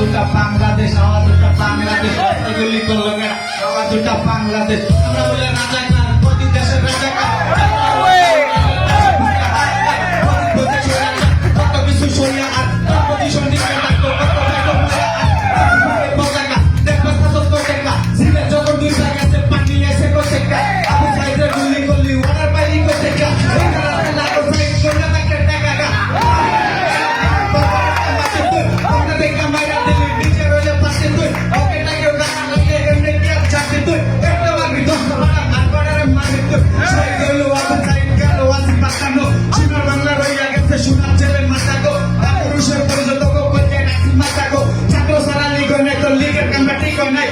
উঠা বাংলাদেশ, আওয়াজ উঠা বাংলাদেশ, গুলি করলো কেন আওয়াজ উঠা বাংলাদেশ। আমরা বলে রাজাকার, প্রতি দেশের রাজাকার, কত কিছু সরিয়া আর পজিশন নিয়ে থাকতো, কত থাকতো পতাকা দেখো শাসক টেকা সিলে যখন দুই গেছে পানি এসে কোটেকা আবু সাইদের গুলি করলি ওনার বাইরে কোটেকা এই লাগো ফাইট করে তাকে টাকা গা আমরা দেখা মাইরা দিলি নিচে রইলে পাশে তুই ওকে টাকে গানা লাগে এমনি কি চাকরি তুই একটা মারবি 10 টাকা আর করারে মারবি তুই সেই গেল আবু সাইদ গেল আসি পাকানো সোনার বাংলা রইয়া গেছে সোনার ছেলে মাথা গো পুরুষের পরিচয় তো কোকে রাখি মাথা গো ছাত্র সারা লিগ নাই তো লিগের কামটা ঠিক নাই